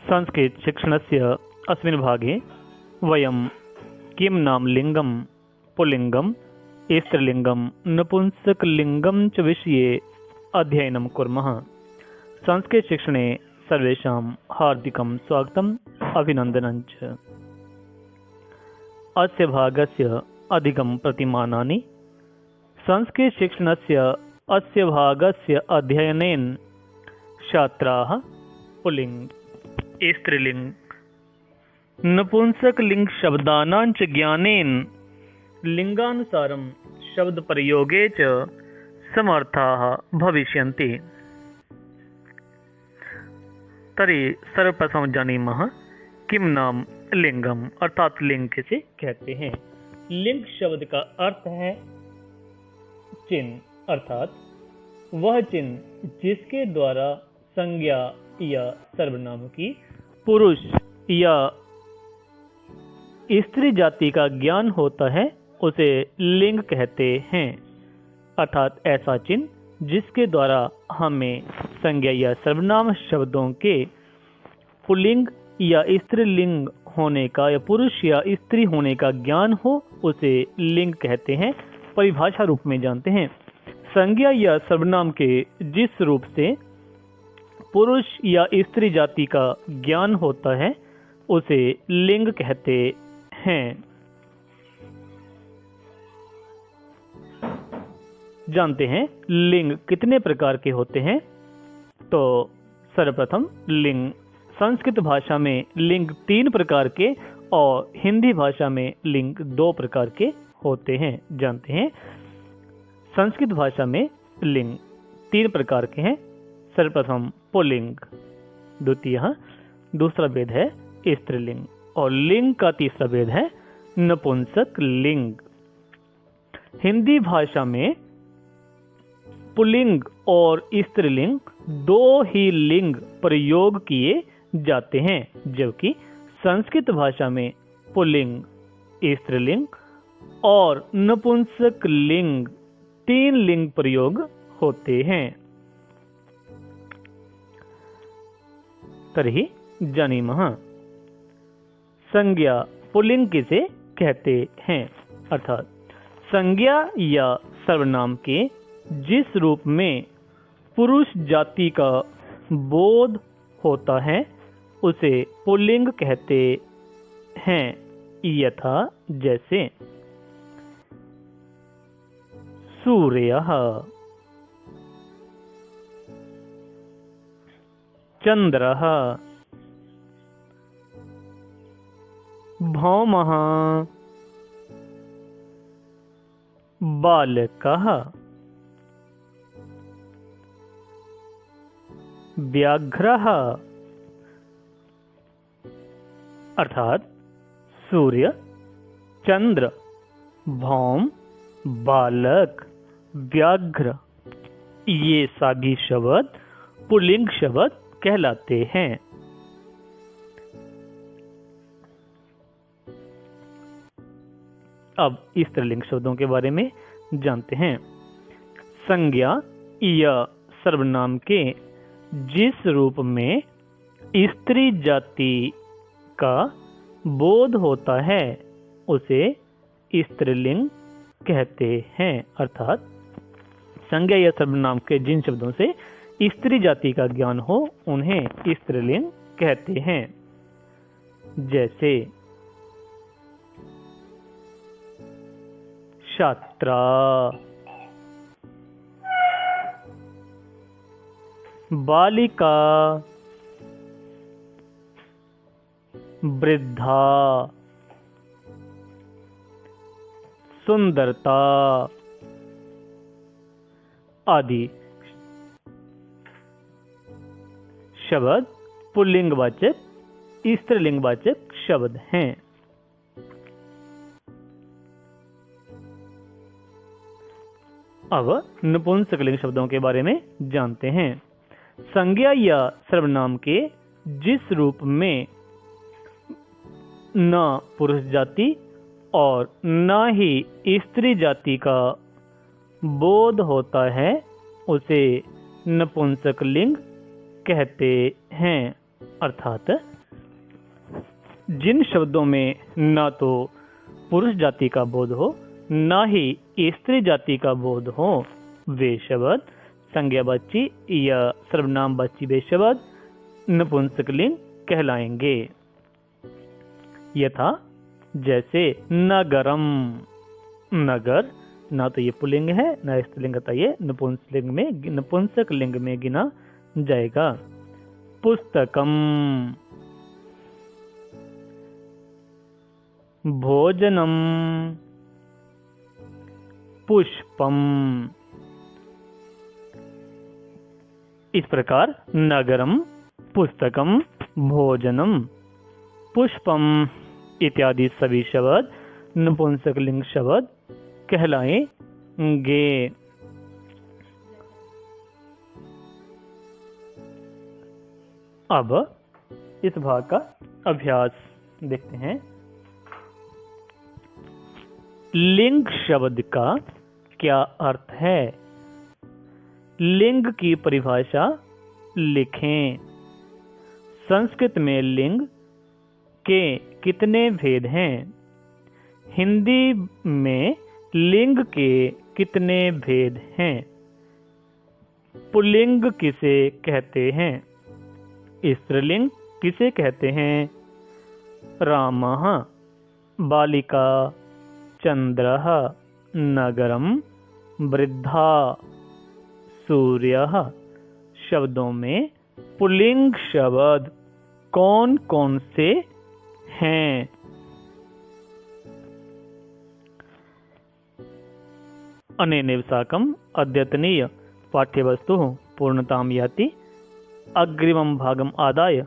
संस्कृत शिक्षणस्य अस्मिन् भागे वयं किं नाम लिंगं, पुल्लिंगं, स्त्रीलिंगं, नपुंसकलिंगं च विषये अध्ययनं कुर्मः। संस्कृतशिक्षणे सर्वेषां हार्दिकं स्वागतम्, अभिनन्दनं च। अस्य भागस्य अधिकं प्रतिमानानि संस्कृतशिक्षणस्य अस्य भागस्य अध्ययनेन छात्राः पुल्लिंग, स्त्रीलिंग, नपुंसकलिंग शब्दानां च ज्ञानेन लिंगानुसारं शब्दप्रयोगे च समर्थाः भविष्यन्ति। तर्हि सर्वप्रथम जानीमः किं नाम लिंगम, अर्थात लिंग किसे कहते हैं। लिंग शब्द का अर्थ है चिन्ह, अर्थात वह चिन्ह जिसके द्वारा संज्ञा या सर्वनाम की पुरुष या स्त्री जाति का ज्ञान होता है उसे लिंग कहते हैं। अर्थात ऐसा चिन्ह जिसके द्वारा हमें संज्ञा या सर्वनाम शब्दों के पुल्लिंग या स्त्रीलिंग होने का या पुरुष या स्त्री होने का ज्ञान हो उसे लिंग कहते हैं। परिभाषा रूप में जानते हैं, संज्ञा या सर्वनाम के जिस रूप से पुरुष या स्त्री जाति का ज्ञान होता है उसे लिंग कहते हैं। जानते हैं लिंग कितने प्रकार के होते हैं। तो सर्वप्रथम लिंग, संस्कृत भाषा में लिंग 3 प्रकार के और हिंदी भाषा में लिंग 2 प्रकार के होते हैं। जानते हैं संस्कृत भाषा में लिंग 3 प्रकार के हैं। सर्वप्रथम पुल्लिंग, दूसरा भेद है स्त्रीलिंग और लिंग का तीसरा भेद है नपुंसक लिंग। हिंदी भाषा में पुल्लिंग और स्त्रीलिंग 2 ही लिंग प्रयोग किए जाते हैं, जबकि संस्कृत भाषा में पुल्लिंग, स्त्रीलिंग और नपुंसक लिंग 3 लिंग प्रयोग होते हैं। तर्हि जानीमः संज्ञा पुल्लिंग किसे कहते हैं। अर्थात संज्ञा या सर्वनाम के जिस रूप में पुरुष जाति का बोध होता है उसे पुल्लिंग कहते हैं। यथा जैसे सूर्यः, चंद्रः, भौमः, बालकः, व्याघ्रः। अर्थात सूर्य, चंद्र, भौम, बालक, व्याघ्र ये सभी शब्द पुल्लिंग शब्द कहलाते हैं। अब स्त्रीलिंग शब्दों के बारे में जानते हैं। संज्ञा या सर्वनाम के जिस रूप में स्त्री जाति का बोध होता है उसे स्त्रीलिंग कहते हैं। अर्थात संज्ञा या सर्वनाम के जिन शब्दों से स्त्री जाति का ज्ञान हो उन्हें स्त्रीलिंग कहते हैं। जैसे छात्रा, बालिका, वृद्धा, सुंदरता आदि शब्द पुल्लिंगवाचक, स्त्रीलिंगवाचक शब्द हैं। अब नपुंसकलिंग शब्दों के बारे में जानते हैं। संज्ञा या सर्वनाम के जिस रूप में न पुरुष जाति और न ही स्त्री जाति का बोध होता है उसे नपुंसक लिंग कहते हैं। अर्थात जिन शब्दों में न तो पुरुष जाति का बोध हो न ही स्त्री जाति का बोध हो वे शब्द संज्ञावाची या सर्वनामवाची वे शब्द नपुंसक लिंग कहलाएंगे। यथा जैसे नगरम, नगर ना तो ये पुल्लिंग है ना स्त्रीलिंग था, ये नपुंसक लिंग में गिना जाएगा। पुस्तकम, भोजनम, पुष्पम। इस प्रकार नगरम, पुस्तकम, भोजनम, पुष्पम इत्यादि सभी शब्द नपुंसक लिंग शब्द कहलाएंगे। अब इस भाग का अभ्यास देखते हैं। लिंग शब्द का क्या अर्थ है? लिंग की परिभाषा लिखें। संस्कृत में लिंग के कितने भेद हैं? हिंदी में लिंग के कितने भेद हैं? पुल्लिंग किसे कहते हैं? स्त्रीलिंग किसे कहते हैं? रामः, बालिका, चंद्रः, नगरम, वृद्धा, सूर्यः। शब्दों में पुल्लिंग शब्द कौन कौन से हैं? अनेन साकं अद्यतनीय पाठ्यवस्तु पूर्णतां याति। अग्रिमं भागम् आदाय